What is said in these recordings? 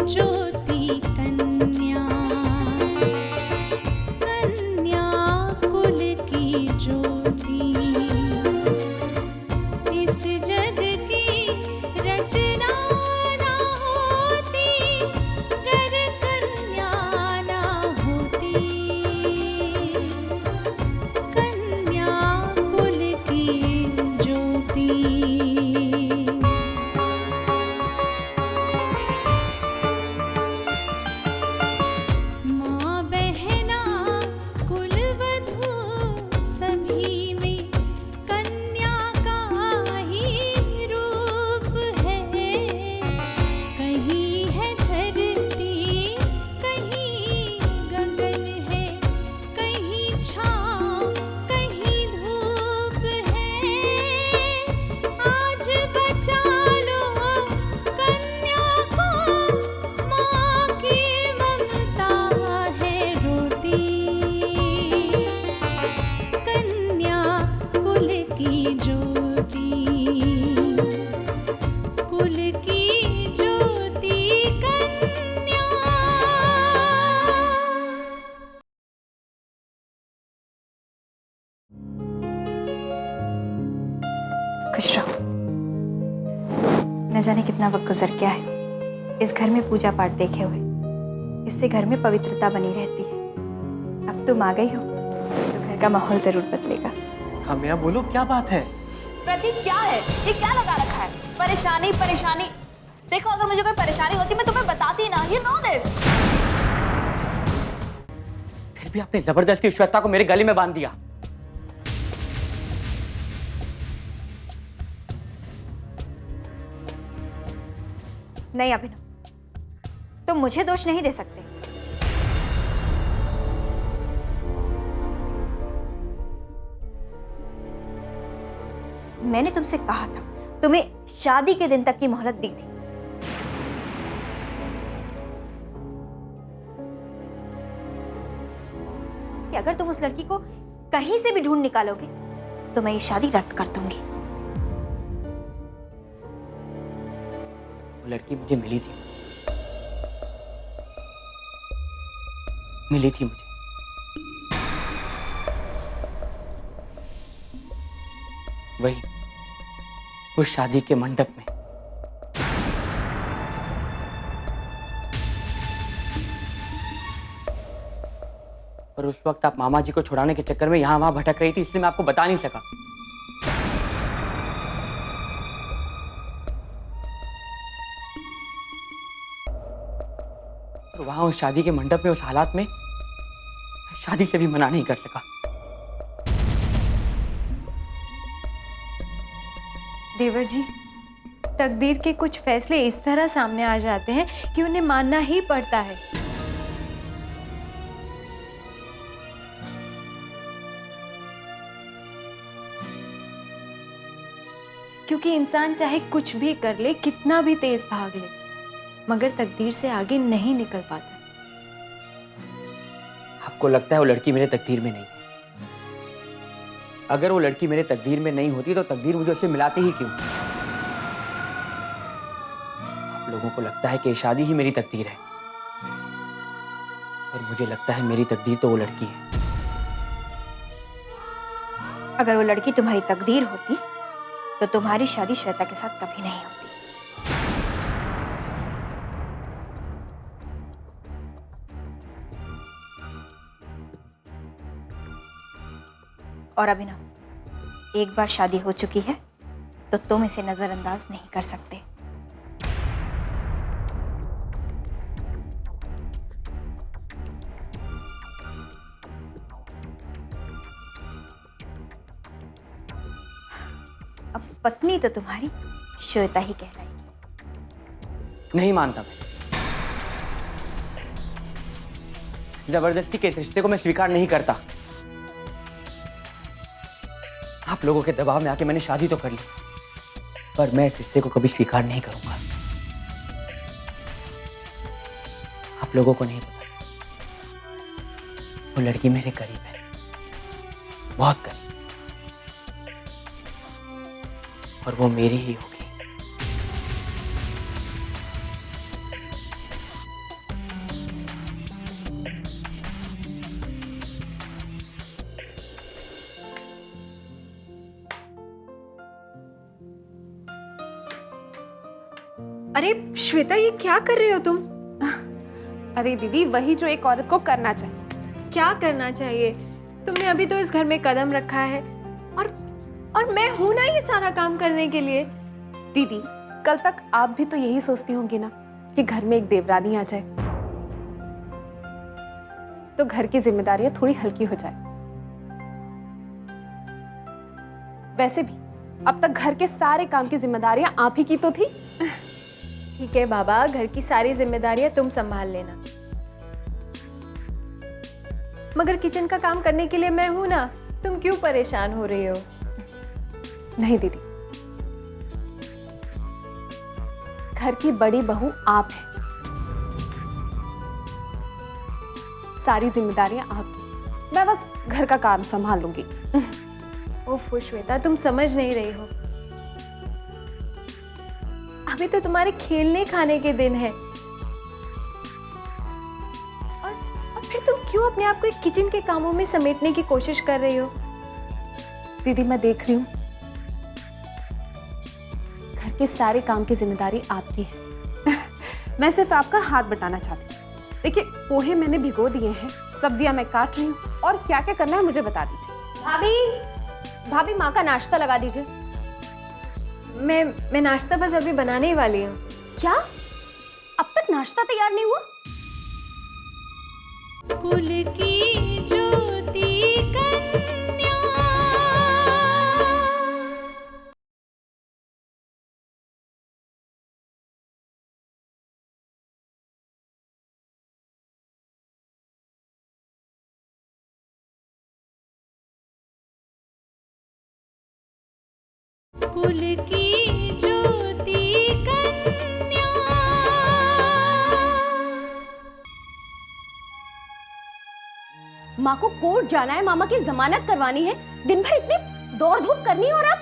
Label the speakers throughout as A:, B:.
A: ज्योति कन्या, कन्या कुल की ज्योति, इस जग की रचना ना होती गर कन्या ना होती, कन्या कुल की ज्योति। माँ बहना कुलवधू सभी में कन्या का ही रूप है, कहीं है धरती कहीं गगन है, कहीं छाँव कहीं धूप है, आज बचा लो कन्या को, माँ की ममता है रोती, कन्या कुल की ज्योति, कुल की ज्योति कन्या।
B: खुश रहो। न जाने कितना वक्त गुजर गया है इस घर में पूजा पाठ देखे हुए, इससे घर में पवित्रता बनी रहती है। अब तुम आ गई हो तो घर का माहौल जरूर बदलेगा।
C: काम्या बोलो, क्या बात है?
D: प्रतीक क्या है ये, क्या लगा रखा है? परेशानी परेशानी। देखो अगर मुझे कोई परेशानी होती मैं तुम्हें बताती ना, यू नो दिस।
C: फिर भी आपने जबरदस्ती श्वेता को मेरे गले में बांध दिया।
B: नहीं अभिनव, तुम मुझे दोष नहीं दे सकते। मैंने तुमसे कहा था, तुम्हें शादी के दिन तक की मोहलत दी थी। कि अगर तुम उस लड़की को कहीं से भी ढूंढ निकालोगे तो मैं ये शादी रद्द कर दूंगी।
C: वो लड़की मुझे मिली थी, मुझे वही उस शादी के मंडप में। पर उस वक्त आप मामा जी को छुड़ाने के चक्कर में यहां वहां भटक रही थी, इसलिए मैं आपको बता नहीं सका। और वहां उस शादी के मंडप में उस हालात में शादी से भी मना नहीं कर सका।
E: देवर जी, तकदीर के कुछ फैसले इस तरह सामने आ जाते हैं कि उन्हें मानना ही पड़ता है। क्योंकि इंसान चाहे कुछ भी कर ले, कितना भी तेज भाग ले, मगर तकदीर से आगे नहीं निकल पाता।
C: आपको लगता है वो लड़की मेरे तकदीर में नहीं है? अगर वो लड़की मेरे तकदीर में नहीं होती तो तकदीर मुझे उससे मिलाती ही क्यों? आप लोगों को लगता है कि शादी ही मेरी तकदीर है, पर मुझे लगता है मेरी तकदीर तो वो लड़की है।
B: अगर वो लड़की तुम्हारी तकदीर होती तो तुम्हारी शादी श्वेता के साथ कभी नहीं होती। और अभिनव, एक बार शादी हो चुकी है तो तुम इसे नजरअंदाज नहीं कर सकते। अब पत्नी तो तुम्हारी श्वेता ही कहलाएगी।
C: नहीं मानता मैं। जबरदस्ती के इस रिश्ते को मैं स्वीकार नहीं करता। आप लोगों के दबाव में आके मैंने शादी तो कर ली, पर मैं इस रिश्ते को कभी स्वीकार नहीं करूंगा। आप लोगों को नहीं पता, वो लड़की मेरे करीब है, बहुत करीब, और वो मेरी ही होगी।
E: अरे श्वेता, ये क्या कर रहे हो तुम?
F: अरे दीदी, वही जो एक औरत को करना चाहिए।
E: क्या करना चाहिए? तुमने अभी तो इस घर में कदम रखा है और मैं हूं ना ये सारा काम करने के लिए।
F: दीदी, कल तक आप भी तो यही सोचती होंगी ना कि घर में एक देवरानी आ जाए तो घर की जिम्मेदारियां थोड़ी हल्की हो जाए। वैसे भी अब तक घर के सारे काम की जिम्मेदारियां आप ही की तो थी।
E: ठीक है बाबा, घर की सारी जिम्मेदारियां तुम संभाल लेना, मगर किचन का काम करने के लिए मैं हूं ना। तुम क्यों परेशान हो रही हो?
F: नहीं दीदी, घर की बड़ी बहू आप हैं, सारी जिम्मेदारियां आपकी, मैं बस घर का काम संभाल लूंगी।
E: ओफ श्वेता, तुम समझ नहीं रही हो। अभी तो तुम्हारे खेलने खाने के दिन है और फिर तुम क्यों अपने आप को एक किचन के कामों में समेटने की कोशिश कर रही हो?
F: दीदी, मैं देख रही हूँ घर के सारे काम की जिम्मेदारी आपकी है। मैं सिर्फ आपका हाथ बटाना चाहती हूँ। देखिए, पोहे मैंने भिगो दिए हैं, सब्जियां मैं काट रही हूँ, और क्या क्या करना है मुझे बता दीजिए।
E: भाभी माँ का नाश्ता लगा दीजिए। मैं नाश्ता बस अभी बनाने ही वाली हूँ।
D: क्या अब तक नाश्ता तैयार नहीं हुआ?
A: कुल की ज्योति कन्या। कुल की ज्योति कन्या।
D: माँ को कोर्ट जाना है, मामा की जमानत करवानी है, दिन भर इतनी दौड़ धूप करनी है, और आप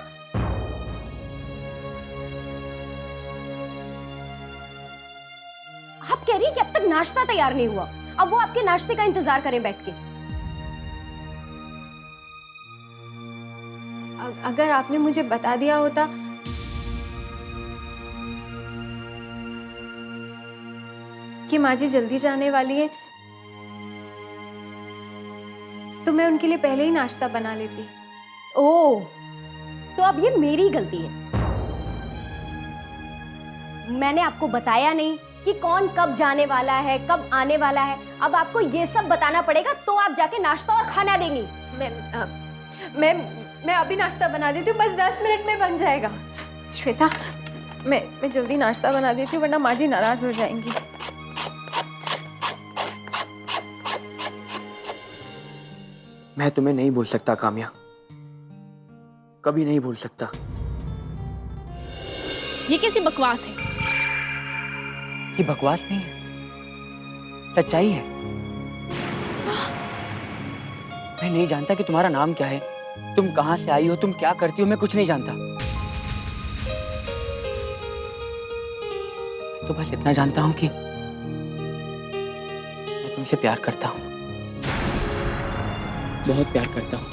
D: कह रही हैं कि अब तक नाश्ता तैयार नहीं हुआ। अब वो आपके नाश्ते का इंतजार करें बैठ के।
E: अगर आपने मुझे बता दिया होता कि माँ जी जल्दी जाने वाली है तो मैं उनके लिए पहले ही नाश्ता बना लेती।
D: ओह, तो अब ये मेरी गलती है। मैंने आपको बताया नहीं कि कौन कब जाने वाला है, कब आने वाला है। अब आपको ये सब बताना पड़ेगा, तो आप जाके नाश्ता और खाना देंगी।
E: मैं अभी नाश्ता बना देती हूँ, बस 10 मिनट में बन जाएगा। श्वेता, मैं जल्दी नाश्ता बना देती हूँ, वरना माँ जी नाराज हो जाएंगी।
C: मैं तुम्हें नहीं भूल सकता काम्या, कभी नहीं भूल सकता।
D: ये कैसी बकवास है?
C: ये बकवास नहीं है, सच्चाई है। मैं नहीं जानता कि तुम्हारा नाम क्या है, तुम कहां से आई हो, तुम क्या करती हो, मैं कुछ नहीं जानता। तो बस इतना जानता हूं कि मैं तुमसे प्यार करता हूं, बहुत प्यार करता हूं।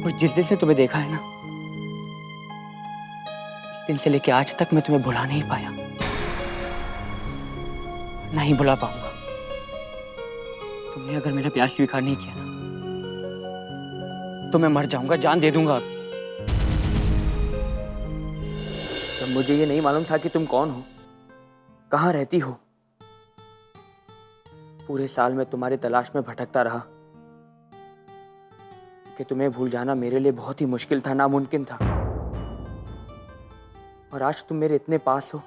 C: और जिस दिन से तुम्हें देखा है ना, उस दिन से लेके आज तक मैं तुम्हें भुला नहीं पाया, नहीं भुला पाऊंगा। तुमने अगर मेरा प्यार स्वीकार नहीं किया ना, तो मैं मर जाऊंगा, जान दे दूंगा। जब मुझे ये नहीं मालूम था कि तुम कौन हो, कहां रहती हो, पूरे साल में तुम्हारी तलाश में भटकता रहा कि तुम्हें भूल जाना मेरे लिए बहुत ही मुश्किल था, नामुमकिन था। और आज तुम मेरे इतने पास हो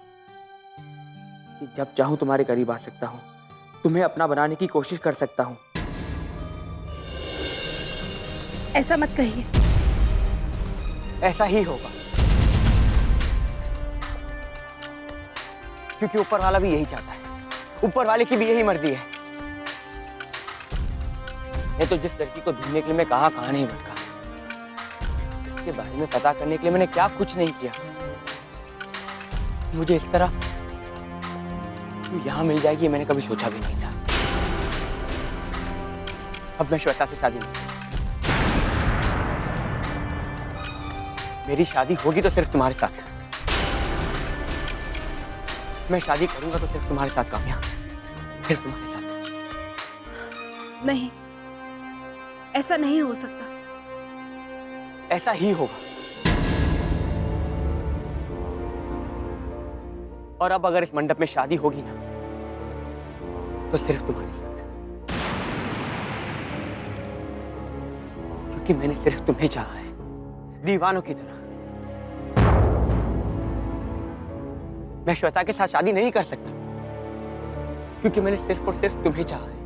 C: कि जब चाहूं तुम्हारे करीब आ सकता हूं, तुम्हें अपना बनाने की कोशिश कर सकता हूं।
F: ऐसा मत कहिए।
C: ऐसा ही होगा, क्योंकि ऊपर वाला भी यही चाहता है, ऊपर वाले की भी यही मर्जी है। मैं तो जिस लड़की को ढूंढने के लिए मैं कहां नहीं भटका, इसके बारे में पता करने के लिए मैंने क्या कुछ नहीं किया। मुझे इस तरह यहां मिल जाएगी मैंने कभी सोचा भी नहीं था। अब मैं श्वेता से शादी नहीं, मेरी शादी होगी तो सिर्फ तुम्हारे साथ। मैं शादी करूंगा तो सिर्फ तुम्हारे साथ काम्या, सिर्फ तुम्हारे साथ।
F: नहीं, ऐसा नहीं हो सकता।
C: ऐसा ही होगा। और अब अगर इस मंडप में शादी होगी ना तो सिर्फ तुम्हारे साथ, क्योंकि मैंने सिर्फ तुम्हें चाहा है, दीवानों की तरह। मैं श्वेता के साथ शादी नहीं कर सकता क्योंकि मैंने सिर्फ और सिर्फ तुम्हें चाहा है।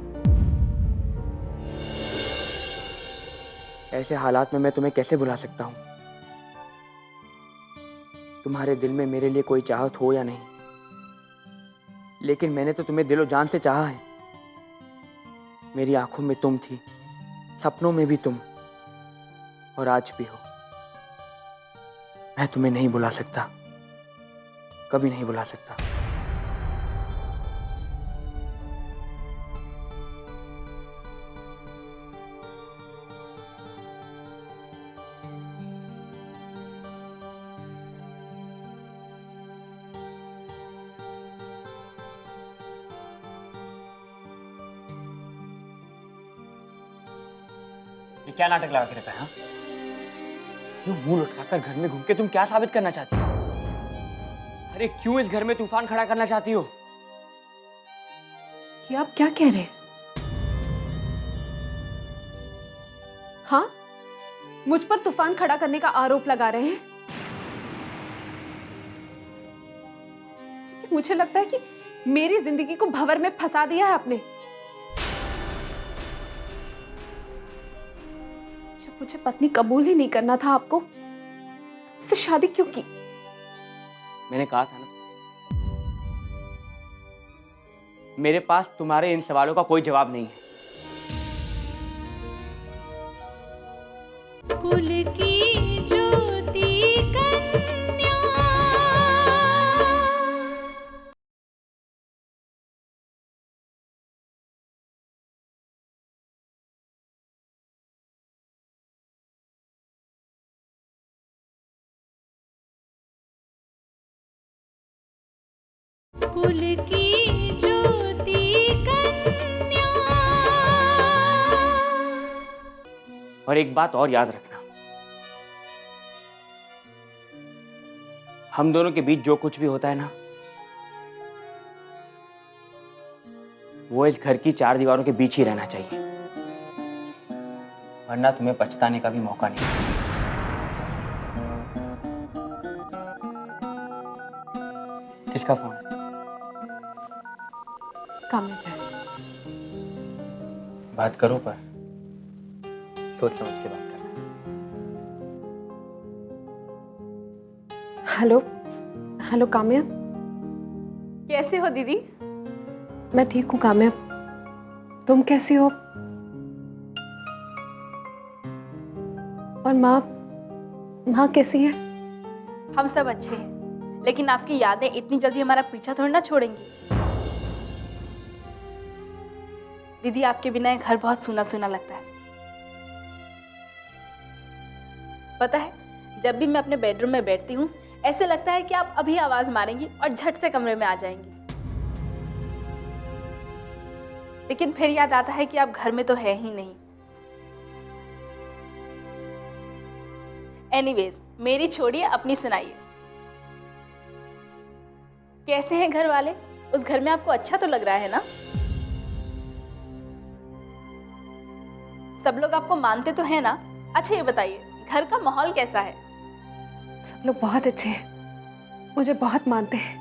C: ऐसे हालात में मैं तुम्हें कैसे भुला सकता हूं? तुम्हारे दिल में मेरे लिए कोई चाहत हो या नहीं, लेकिन मैंने तो तुम्हें दिलो जान से चाहा है। मेरी आंखों में तुम थी, सपनों में भी तुम, और आज भी हो। मैं तुम्हें नहीं भुला सकता, कभी नहीं भुला सकता। ये क्या नाटक लगा के रखा है? हाँ? यूं मुंह लटकाकर घर में घूम के तुम क्या साबित करना चाहती हो? अरे क्यों इस घर में तूफान खड़ा करना चाहती हो?
F: ये आप क्या कह रहे हैं? हाँ, मुझ पर तूफान खड़ा करने का आरोप लगा रहे हैं। मुझे लगता है कि मेरी जिंदगी को भंवर में फंसा दिया है आपने। जब मुझे पत्नी कबूल ही नहीं करना था आपको, तो उससे शादी क्यों की?
C: मैंने कहा था ना, मेरे पास तुम्हारे इन सवालों का कोई जवाब नहीं है।
A: कुल की ज्योति कन्या, कुल की ज्योति कन्या।
C: और एक बात और याद रखना, हम दोनों के बीच जो कुछ भी होता है ना, वो इस घर की चार दीवारों के बीच ही रहना चाहिए, वरना तुम्हें पछताने का भी मौका नहीं। किसका फोन है?
F: काम में है।
C: बात करो, पर सोच समझ के बात करना।
F: Hello, hello Kamya.
E: कैसे हो दीदी?
F: मैं ठीक हूँ काम्या, तुम कैसी हो? और माँ कैसी है?
E: हम सब अच्छे हैं, लेकिन आपकी यादें इतनी जल्दी हमारा पीछा थोड़ी ना छोड़ेंगी। दीदी, आपके बिना ये घर बहुत सूना सूना लगता है। पता है, जब भी मैं अपने बेडरूम में बैठती हूँ, ऐसे लगता है कि आप अभी आवाज मारेंगी और झट से कमरे में आ जाएंगी। लेकिन फिर याद आता है कि आप घर में तो है ही नहीं। एनीवेज, मेरी छोड़िए, अपनी सुनाइए। कैसे हैं घर वाले? उस घर में आपको अच्छा तो लग रहा है ना? सब लोग आपको मानते तो हैं ना? अच्छा ये बताइए, घर का माहौल कैसा है?
F: सब लोग बहुत अच्छे हैं, मुझे बहुत मानते हैं।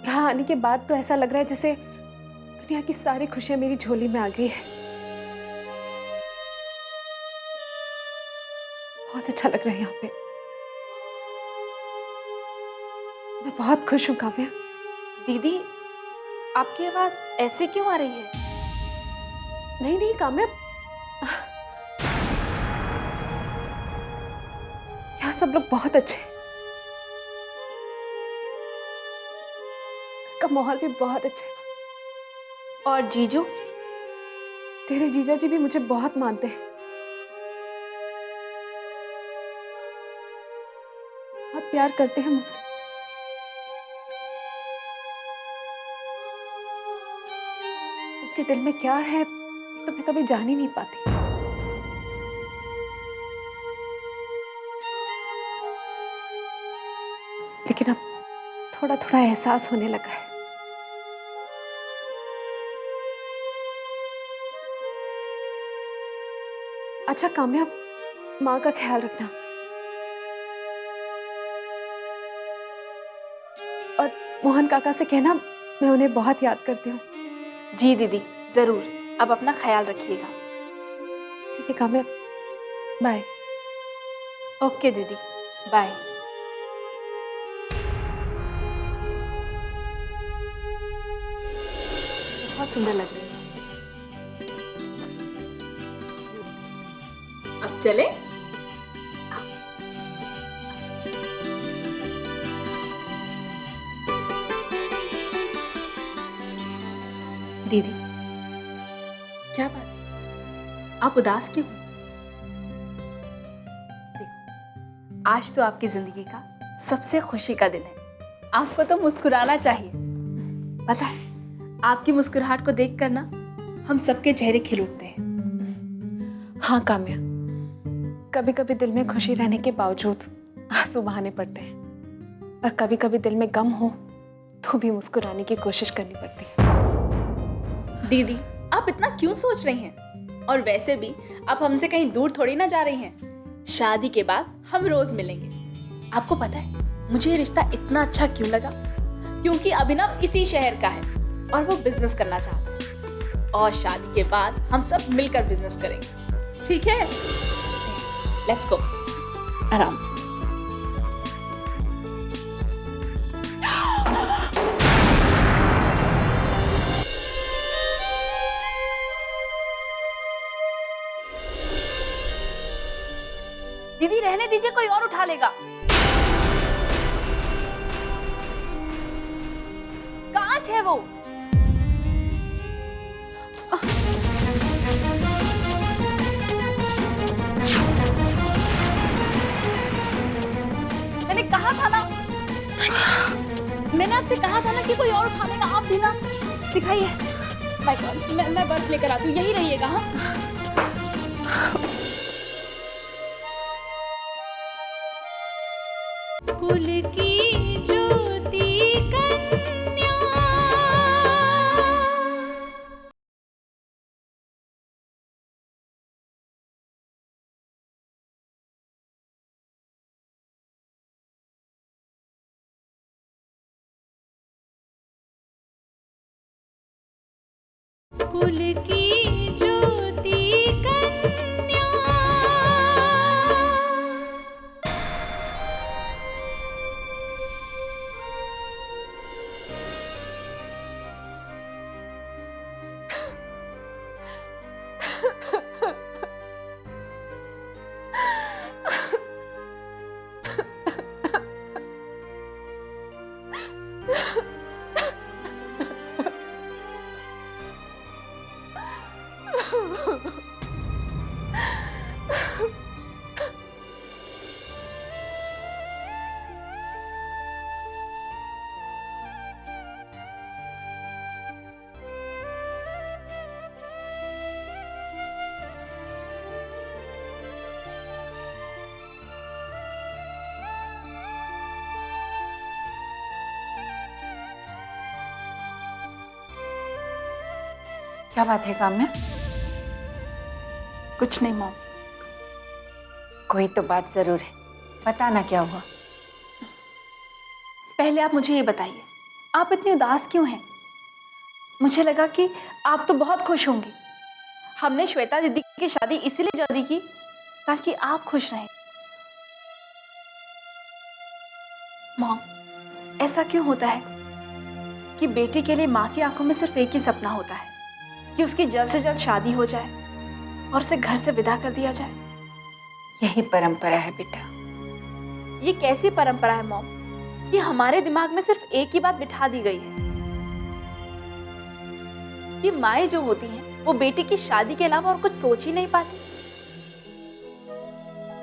F: यहाँ आने के बाद तो ऐसा लग रहा है जैसे दुनिया की सारी खुशियां मेरी झोली में आ गई है। बहुत अच्छा लग रहा है यहाँ पे। मैं बहुत खुश हूँ काव्या।
E: दीदी, आपकी आवाज ऐसे क्यों आ रही है?
F: नहीं नहीं काम्या, यहाँ सब लोग बहुत अच्छे हैं, का माहौल भी बहुत अच्छा है।
E: और जीजू?
F: तेरे जीजा जी भी मुझे बहुत मानते हैं। बहुत प्यार करते हैं मुझसे। उनके दिल में क्या है तो मैं कभी जान ही नहीं पाती। लेकिन अब थोड़ा थोड़ा एहसास होने लगा है। अच्छा काम्या, माँ का ख्याल रखना और मोहन काका से कहना मैं उन्हें बहुत याद करती हूँ।
G: जी दीदी जरूर, अब अपना ख्याल रखिएगा।
F: ठीक है काम्या, बाय।
G: ओके दीदी, बाय।
F: बहुत सुंदर लग रही है।
G: अब चले। दीदी क्या बात है? आप उदास क्यों? देखो, आज तो आपकी जिंदगी का सबसे खुशी का दिन है। आपको तो मुस्कुराना चाहिए। पता है, आपकी मुस्कुराहट को देखकर ना हम सबके चेहरे खिल उठते हैं।
F: हाँ काम्या, कभी कभी दिल में खुशी रहने के बावजूद आंसू बहाने पड़ते हैं और कभी कभी दिल में गम हो तो भी मुस्कुराने की कोशिश करनी पड़ती है।
G: दीदी आप इतना क्यों सोच रही हैं? और वैसे भी आप हमसे कहीं दूर थोड़ी ना जा रही हैं। शादी के बाद हम रोज मिलेंगे। आपको पता है मुझे ये रिश्ता इतना अच्छा क्यों लगा? क्योंकि अभिनव इसी शहर का है और वो बिजनेस करना चाहता है और शादी के बाद हम सब मिलकर बिजनेस करेंगे। ठीक है, लेट्स गो। आराम से। दीदी रहने दीजिए, कोई और उठा लेगा। कांच है वो। मैंने कहा था ना, मैंने आपसे कहा था ना कि कोई और उठा लेगा। आप भी ना दिखाइए। माय गॉड, मैं बर्फ लेकर आती हूँ, यही रहिएगा। हाँ
A: कुल की ज्योति कन्या। कुल की ज्योति कन्या।
G: क्या बात है काम्या? कुछ नहीं मॉम।
H: कोई तो बात जरूर है, बताना क्या हुआ।
G: पहले आप मुझे ये बताइए, आप इतनी उदास क्यों हैं? मुझे लगा कि आप तो बहुत खुश होंगी। हमने श्वेता दीदी की शादी इसीलिए जल्दी की ताकि आप खुश रहें। मॉम, ऐसा क्यों होता है कि बेटी के लिए माँ की आंखों में सिर्फ एक ही सपना होता है कि उसकी जल्द से जल्द शादी हो जाए और उसे घर से विदा कर दिया जाए?
H: यही परंपरा है बेटा।
G: ये कैसी परंपरा है मॉम? ये हमारे दिमाग में सिर्फ एक ही बात बिठा दी गई है कि माएँ जो होती हैं वो बेटी की शादी के अलावा और कुछ सोच ही नहीं पाती।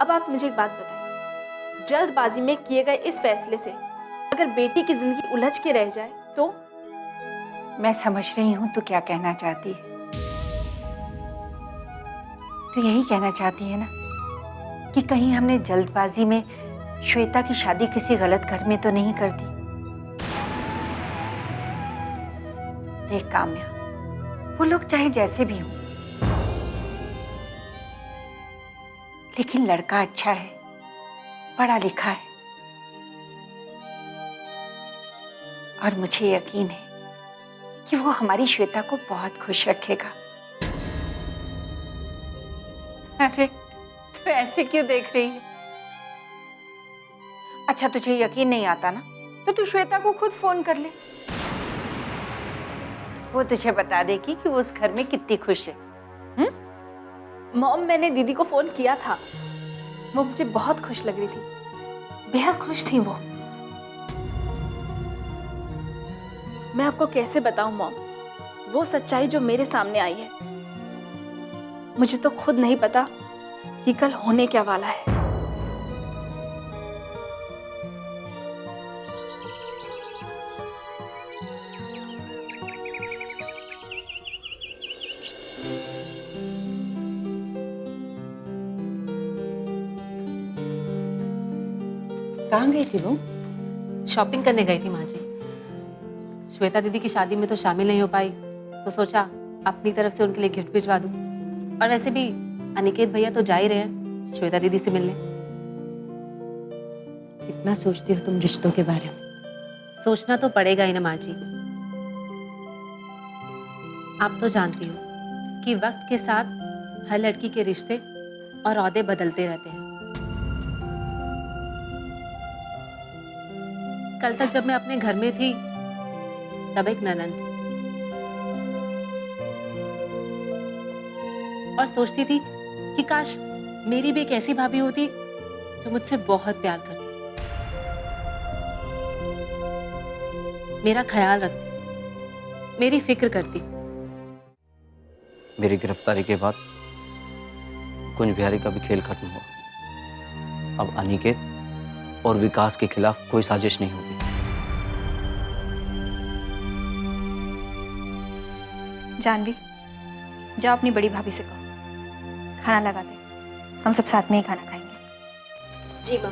G: अब आप मुझे एक बात बताइए, जल्दबाजी में किए गए इस फैसले से अगर बेटी की जिंदगी उलझ के रह जाए तो?
H: मैं समझ रही हूँ तू क्या कहना चाहती है। तो यही कहना चाहती है ना कि कहीं हमने जल्दबाजी में श्वेता की शादी किसी गलत घर में तो नहीं कर दी। देख काम्या, वो लोग चाहे जैसे भी हों, लेकिन लड़का अच्छा है, पढ़ा लिखा है, और मुझे यकीन है कि वो हमारी श्वेता को बहुत खुश रखेगा। अरे तू ऐसे क्यों देख रही है? अच्छा, तुझे यकीन नहीं आता ना, तो तू श्वेता को खुद फोन कर ले, वो तुझे बता देगी कि वो उस घर में कितनी खुश है।
G: मॉम, मैंने दीदी को फोन किया था, वो मुझे बहुत खुश लग रही थी, बेहद खुश थी वो। मैं आपको कैसे बताऊं मॉम, वो सच्चाई जो मेरे सामने आई है, मुझे तो खुद नहीं पता कि कल होने क्या वाला है।
H: कहाँ गई थी वो?
I: शॉपिंग करने गई थी माँ जी। श्वेता दीदी की शादी में तो शामिल नहीं हो पाई, तो सोचा अपनी तरफ से उनके लिए गिफ्ट भिजवा दूं। और वैसे भी अनिकेत भैया तो जा ही रहे हैं श्वेता दीदी से मिलने।
H: कितना सोचती हो तुम रिश्तों के बारे में?
I: सोचना तो पड़ेगा ही ना माँ जी। आप तो जानती हो कि वक्त के साथ हर लड़की के रिश्ते और औहदे बदलते रहते हैं। कल तक जब मैं अपने घर में थी तब एक ननद थी और सोचती थी कि काश मेरी भी एक ऐसी भाभी होती जो मुझसे बहुत प्यार करती, मेरा ख्याल रखती, मेरी फिक्र करती।
J: मेरी गिरफ्तारी के बाद कुंज बिहारी का भी खेल खत्म हुआ। अब अनिकेत और विकास के खिलाफ कोई साजिश नहीं होगी।
B: जानवी, जाओ अपनी बड़ी भाभी से कहो खाना लगा दे, हम सब साथ में ही खाना खाएंगे।
I: जी माँ।